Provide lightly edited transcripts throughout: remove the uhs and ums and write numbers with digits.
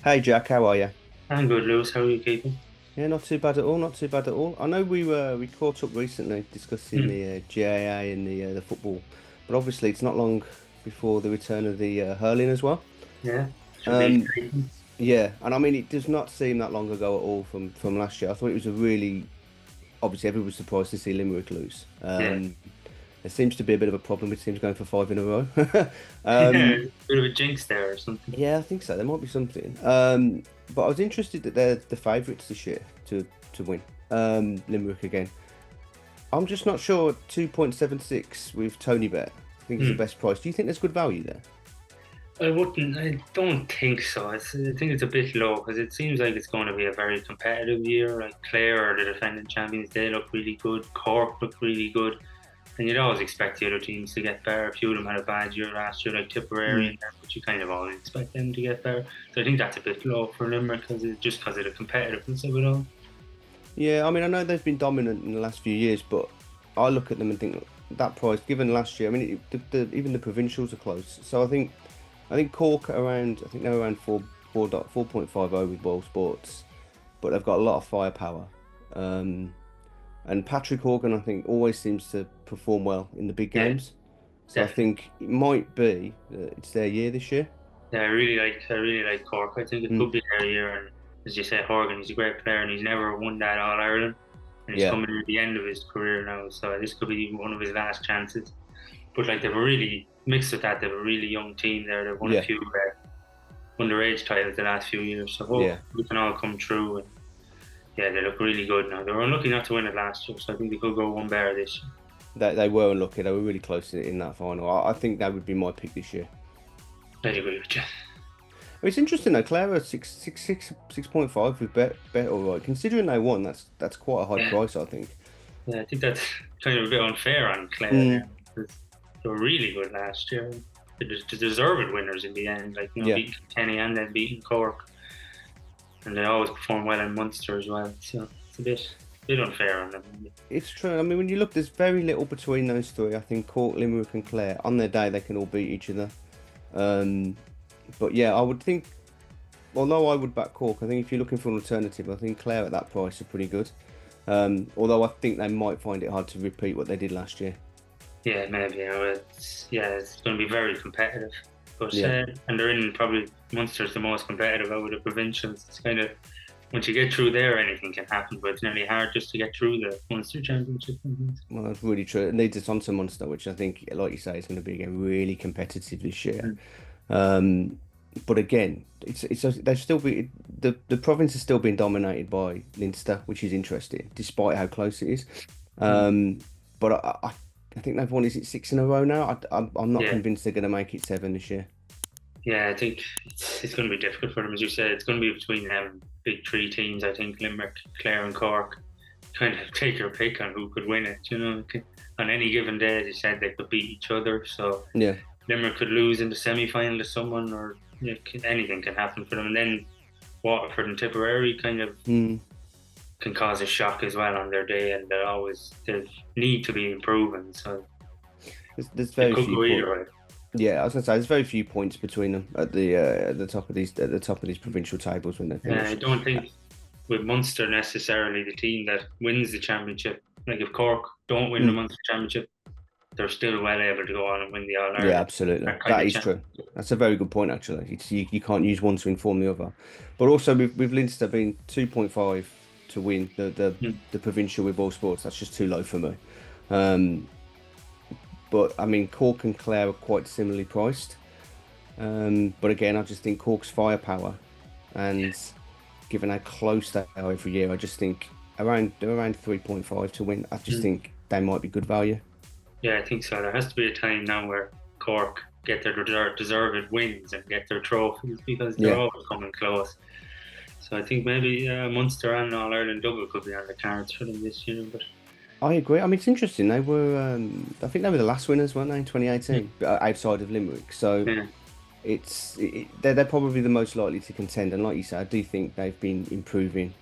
Hey Jack, how are you? I'm good, Lewis. How are you keeping? Yeah, not too bad at all. Not too bad at all. I know we caught up recently discussing Hmm. the GAA and the football, but obviously it's not long before the return of the hurling as well. Yeah, should be Um, exciting. yeah, and I mean it does not seem that long ago at all from last year. I thought it was a really obviously everyone was surprised to see Limerick lose. Yeah. There seems to be a bit of a problem with teams going for five in a row. Yeah, um, bit of a jinx there or something. Yeah, I think so. There might be something. But I was interested that they're the favourites this year to win. Limerick again. I'm just not sure. 2.76 with Tony Bet. I think is the Hmm. best price. Do you think there's good value there? I don't think so. I think it's a bit low because it seems like it's going to be a very competitive year. Like Clare are the defending champions, they look really good. Cork look really good. And you'd always expect the other teams to get better. A few of them had a bad year last year, like Tipperary, Mm. and them, but you kind of always expect them to get better. So I think that's a bit low for Limerick just because of the competitiveness of it all. Yeah, I mean, I know they've been dominant in the last few years, but I look at them and think that price, given last year, I mean, even the provincials are close. So I think Cork are around. I think they're around 4.50 with World Sports, but they've got a lot of firepower. Um, And Patrick Horgan, I think, always seems to perform well in the big Yeah, games. So I definitely. think it might be that it's their year this year. Yeah, I really like Cork. I think it Mm, could be their year. And as you say, Horgan, he's a great player, and he's never won that All Ireland, and he's yeah, coming to the end of his career now. So this could be one of his last chances. But like they've a really mixed with that, they've a really young team there. They've won a yeah, few underage titles the last few years. So hope yeah. we can all come true. And yeah, they look really good now. They were unlucky not to win it last year, so I think they could go one better this year. They were unlucky. They were really close in that final. I think that would be my pick this year. I agree with you. I mean, it's interesting though. Clara 6.5 with bet all right. Considering they won, that's quite a high Yeah, price, I think. yeah, I think that's kind of a bit unfair on Clare Mm, there because they were really good last year. They're the deserved winners in the end, like yeah. beating Kenny and then beating Cork, and they always perform well in Munster as well. So it's a bit unfair on them. It's true. I mean, when you look, there's very little between those three. I think Cork, Limerick, and Clare on their day they can all beat each other. Um, but yeah, I would think. Although I would back Cork, I think if you're looking for an alternative, I think Clare at that price are pretty good. Although I think they might find it hard to repeat what they did last year. Yeah, maybe. It's going to be very competitive. But Yeah, and they're in probably Munster's the most competitive out of the provincials. It's kind of once you get through there, anything can happen. But it's nearly hard just to get through the Munster Championship. well, that's really true. It needs us onto Munster, which I think, like you say, is going to be again really competitive this year. Mm. Um, but again, they've still be the province is still being dominated by Leinster, which is interesting, despite how close it is. Mm. Um, but I think they've won. Is it six in a row now? I'm not Yeah, convinced they're going to make it seven this year. yeah. I think it's going to be difficult for them, as you said. It's going to be between them big three teams. I think Limerick, Clare, and Cork. Kind of take your pick on who could win it. On any given day, as you said, they could beat each other. So Yeah. Limerick could lose in the semi-final to someone, or anything can happen for them. And then Waterford and Tipperary kind of Mm. can cause a shock as well on their day, and they need to be improving. So There's it very could few go points. either way. Yeah, I was gonna say there's very few points between them at the top of these provincial tables when they I finish. don't think with Munster necessarily the team that wins the championship. Like if Cork don't win the Mm. Munster championship, they're still well able to go on and win the All Yeah, Ireland. absolutely. That kind That of is chance. true. That's a very good point, actually. You can't use one to inform the other. But also with Leinster being 2.5 to win Mm. the provincial with all sports, that's just too low for me. Um, but I mean, Cork and Clare are quite similarly priced. But again, I just think Cork's firepower, and given how close they are every year, I just think around 3.5 to win. I just Mm. think they might be good value. Yeah, I think so. There has to be a time now where Cork get their deserved wins and get their trophies because they're Yeah. always coming close. So I think maybe Munster and All Ireland double could be on the cards for them this year. But I agree. I mean, it's interesting. They were, I think they were the last winners, weren't they, in mm, 2018, outside of Limerick. So yeah, they're probably the most likely to contend. And like you said, I do think they've been improving.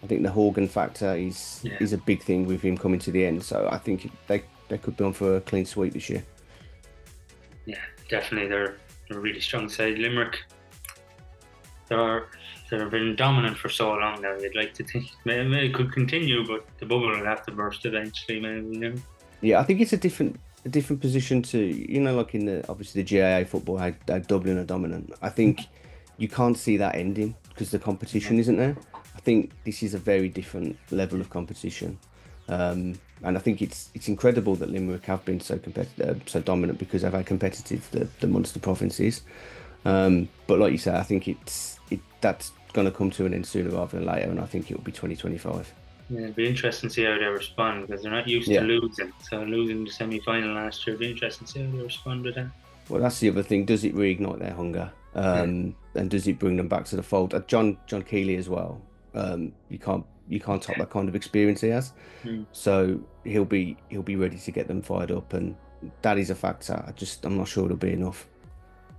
I think the Horgan factor yeah, is a big thing with him coming to the end. So I think they could be on for a clean sweep this year. yeah, definitely. They're a really strong side. Limerick, they're they've been dominant for so long now. You'd like to think maybe it could continue, but the bubble will have to burst eventually. Maybe, you know. Yeah, I think it's a different position to, like in the obviously the GAA football, how Dublin are dominant. I think you can't see that ending because the competition isn't there. I think this is a very different level of competition, and I think it's incredible that Limerick have been so competitive, so dominant because of how competitive the Munster province is. But like you say, I think that's going to come to an end sooner rather than later, and I think it will be 2025. Yeah, it'd be interesting to see how they respond because they're not used to Yeah. losing. So losing the semi-final last year, it'd be interesting to see how they respond to that. Well, that's the other thing. Does it reignite their hunger? Yeah. And does it bring them back to the fold? John Keeley as well. You can't top that kind of experience he has. Mm. So he'll be ready to get them fired up, and that is a factor. I'm not sure it'll be enough.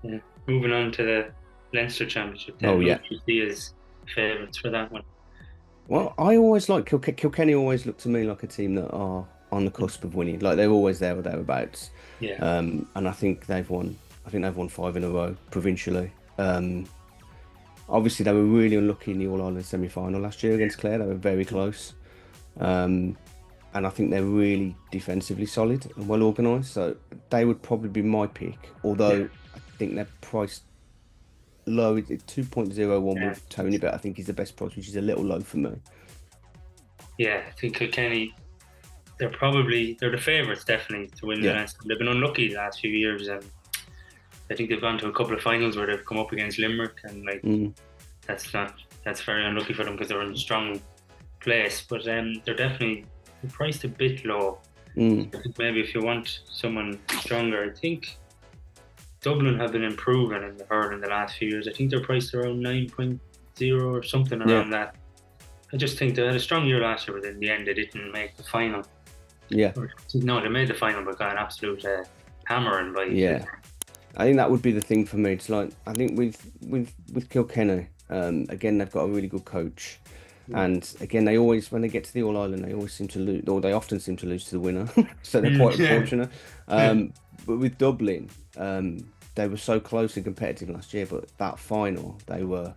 Yeah. Moving on to the Leinster Championship, then Oh who yeah. do you see as favourites for that one? Well, I always like Kilkenny. Always look to me like a team that are on the cusp of winning. Like they're always there or thereabouts. Yeah, And I think they've won. I think they've won 5 in a row provincially. Obviously, they were really unlucky in the All Ireland semi-final last year against Clare. They were very close. And I think they're really defensively solid and well organised. So they would probably be my pick. yeah, Although I think they're priced low. It's 2.01 yeah, with Tony, but I think he's the best price, which is a little low for me. yeah. I think Kilkenny, they're the favourites definitely to win the Yeah. Leinster. They've been unlucky the last few years, and I think they've gone to a couple of finals where they've come up against Limerick, and like Mm, that's very unlucky for them because they're in a strong place. But they're priced a bit low. mm, I think maybe if you want someone stronger, I think Dublin have been improving in the hurling the last few years. I think they're priced around 9.0 or something yeah. around that. I just think they had a strong year last year, but in the end they didn't make the final. Yeah. No, they made the final but got an absolute hammering by. Yeah. I think that would be the thing for me. It's like I think with Kilkenny, again they've got a really good coach, and again they always when they get to the All Ireland they always seem to lose, or they often seem to lose to the winner, so they're quite Yeah. unfortunate. But with Dublin, they were so close and competitive last year, but that final they were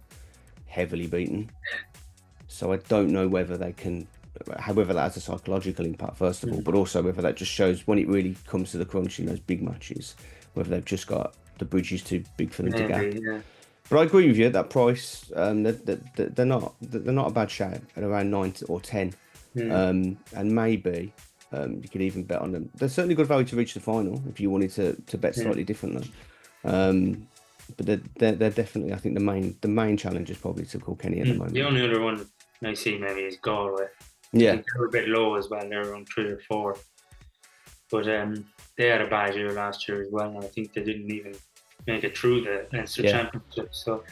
heavily beaten. So I don't know whether they can, however that has a psychological impact first of all, but also whether that just shows when it really comes to the crunch in those big matches, whether they've just got the bridge is too big for them to gap. Maybe, yeah. But I agree with you. That price, they're not a bad shout at around 9 or 10, and maybe you could even bet on them. They're certainly good value to reach the final if you wanted to bet slightly differently. But they're definitely, I think the main challenge is probably to Kilkenny at the moment. The only other one I see maybe is Galway. I Yeah, think they're a bit low as well. They're around 3 or 4. But they had a bad year last year as well. And I think they didn't even make it through the Leinster Championship. So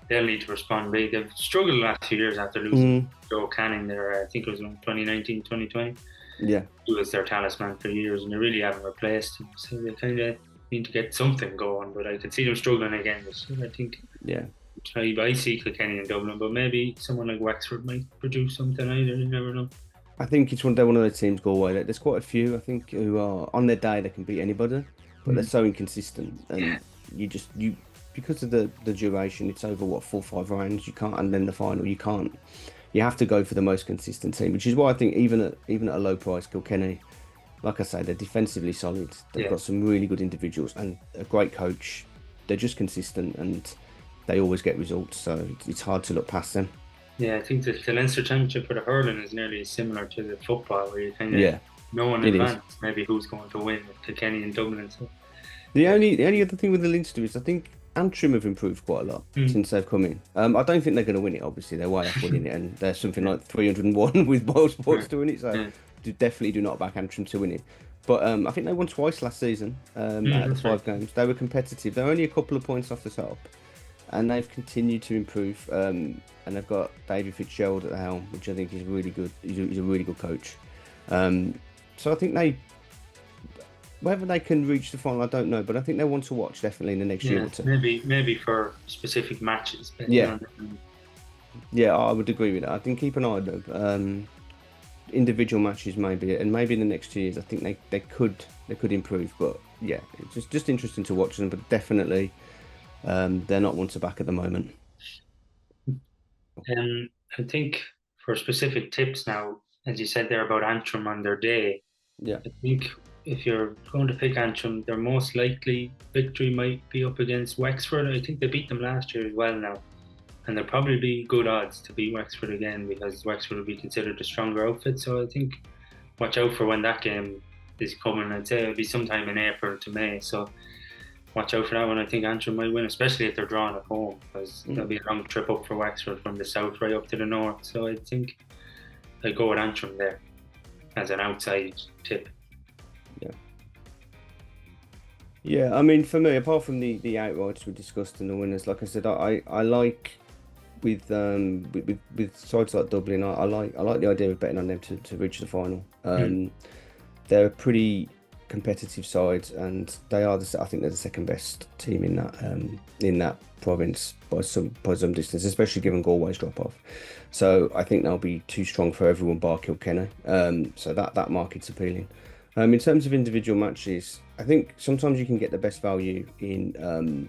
they'll need to respond big. They've struggled the last few years after losing Joe Canning there. I think it was in 2019, 2020. yeah. He was their talisman for years and they really haven't replaced him. So they kind of need to get something going. But I could see them struggling again this year. I think Yeah. I see Kilkenny and Dublin, but maybe someone like Wexford might produce something either. You never know. I think they're one of the teams Galway. There's quite a few I think who are on their day they can beat anybody, but they're so inconsistent and you because of the duration. It's over 4-5 rounds. You can't, and then the final you can't. You have to go for the most consistent team, which is why I think even at a low price, Kilkenny, like I say, they're defensively solid. They've got some really good individuals and a great coach. They're just consistent and they always get results. So it's hard to look past them. Yeah, I think the Leinster Championship for the hurling is nearly similar to the football, where you kind of know in advance maybe who's going to win with Kilkenny and Dublin. So. The only other thing with the Leinster is I think Antrim have improved quite a lot since they've come in. I don't think they're going to win it. Obviously, they're way off winning it, and they're something like 301 with Boyle Sports to win it. So definitely do not back Antrim to win it. But I think they won twice last season out of the 5 games. They were competitive. They're only a couple of points off the top, and they've continued to improve. And they've got David Fitzgerald at the helm, which I think is really good. He's a really good coach. So I think whether they can reach the final, I don't know, but I think they're one to watch definitely in the next year or two. Maybe for specific matches. Yeah, I would agree with that. I think keep an eye on them. Individual matches maybe, and maybe in the next 2 years, I think they could improve. But yeah, it's just interesting to watch them. But definitely, they're not one to back at the moment. I think for specific tips now, as you said there about Antrim on their day, Yeah. I think if you're going to pick Antrim, their most likely victory might be up against Wexford. I think they beat them last year as well now. And there'll probably be good odds to beat Wexford again because Wexford will be considered a stronger outfit. So I think watch out for when that game is coming. I'd say it'll be sometime in April to May. So watch out for that one. I think Antrim might win, especially if they're drawn at home, because there'll be a long trip up for Wexford from the south right up to the north. So I think I'd go with Antrim there as an outside tip. Yeah. Yeah, I mean, for me, apart from the outrights we discussed and the winners, like I said, I like with sides like Dublin, I like the idea of betting on them to reach the final. They're a pretty competitive side, and they are I think they're the second best team in that province by some distance, especially given Galway's drop off. So I think they'll be too strong for everyone bar Kilkenny. So that market's appealing. In terms of individual matches, I think sometimes you can get the best value in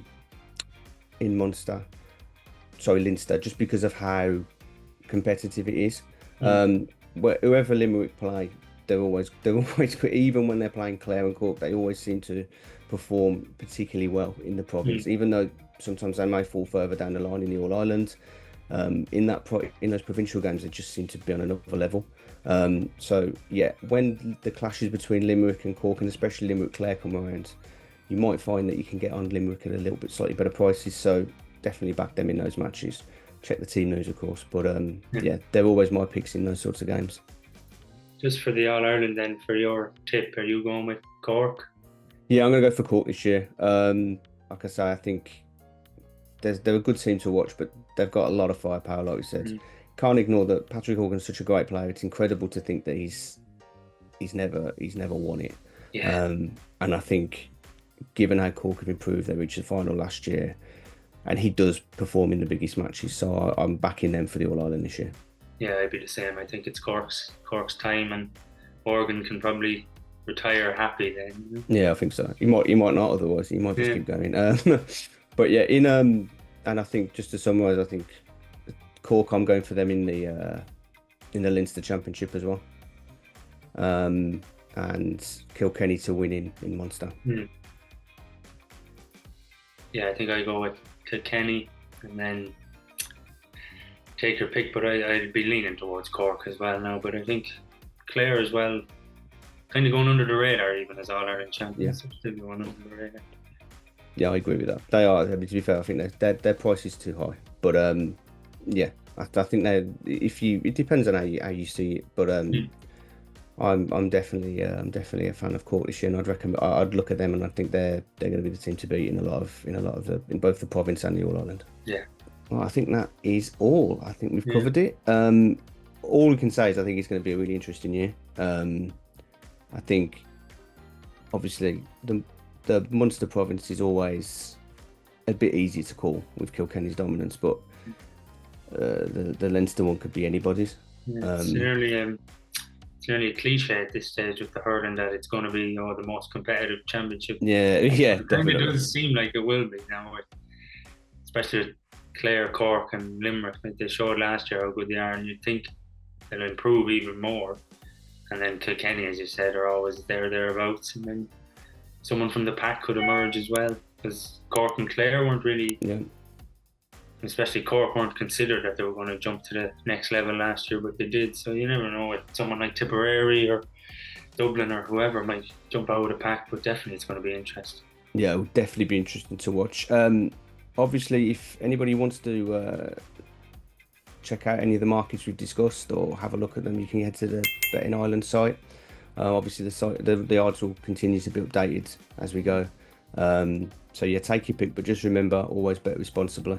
Leinster, just because of how competitive it is. Whoever Limerick play, they're always good. Even when they're playing Clare and Cork, they always seem to perform particularly well in the province, even though sometimes they may fall further down the line in the All Ireland. In those provincial games, they just seem to be on another level. So yeah, when the clashes between Limerick and Cork, and especially Limerick Clare, come around, you might find that you can get on Limerick at a little bit slightly better prices. So definitely back them in those matches. Check the team news, of course, but yeah, they're always my picks in those sorts of games. Just for the All Ireland then, for your tip, are you going with Cork? Yeah, I'm going to go for Cork this year. Like I say, I think they're a good team to watch, but they've got a lot of firepower, like we said. Can't ignore that Patrick Horgan's such a great player. It's incredible to think that he's never won it. Yeah. And I think, given how Cork have improved, they reached the final last year, and he does perform in the biggest matches. So I'm backing them for the All Ireland this year. Yeah, I'd be the same. I think it's Cork's time, and Horgan can probably retire happy then. Yeah, I think so. He might not otherwise. He might just keep going. But yeah, and I think, just to summarise, I think Cork, I'm going for them in the Leinster Championship as well, and Kilkenny to win in Munster. Yeah, I think I go with Kilkenny, and then take your pick. But I'd be leaning towards Cork as well now. But I think Clare as well, kind of going under the radar, even as All Ireland champions. Yeah. Still going under the radar. Yeah, I agree with that. They are. I mean, to be fair, I think their price is too high. But yeah, I think it depends on how you see it. But I'm definitely a fan of Cork this year, and I'd look at them, and I think they're going to be the team to beat in both the province and the All Ireland. Yeah. Well, I think that is all. I think we've covered it. All we can say is I think it's going to be a really interesting year. I think, obviously, the Munster province is always a bit easy to call with Kilkenny's dominance, but the Leinster one could be anybody's. Yeah, it's nearly a cliche at this stage with the hurling that it's going to be the most competitive championship. Yeah, definitely. It does seem like it will be now, especially with Clare, Cork, and Limerick. Like they showed last year how good they are, and you'd think they'll improve even more. And then Kilkenny, as you said, are always thereabouts, and then someone from the pack could emerge as well, because Cork and Clare weren't really, especially Cork, weren't considered that they were going to jump to the next level last year, but they did. So you never know, with someone like Tipperary or Dublin or whoever might jump out of the pack, but definitely it's going to be interesting. Yeah, it will definitely be interesting to watch. Obviously, if anybody wants to check out any of the markets we've discussed or have a look at them, you can head to the Betting Ireland site. Obviously, the odds will continue to be updated as we go. So yeah, take your pick, but just remember, always bet responsibly.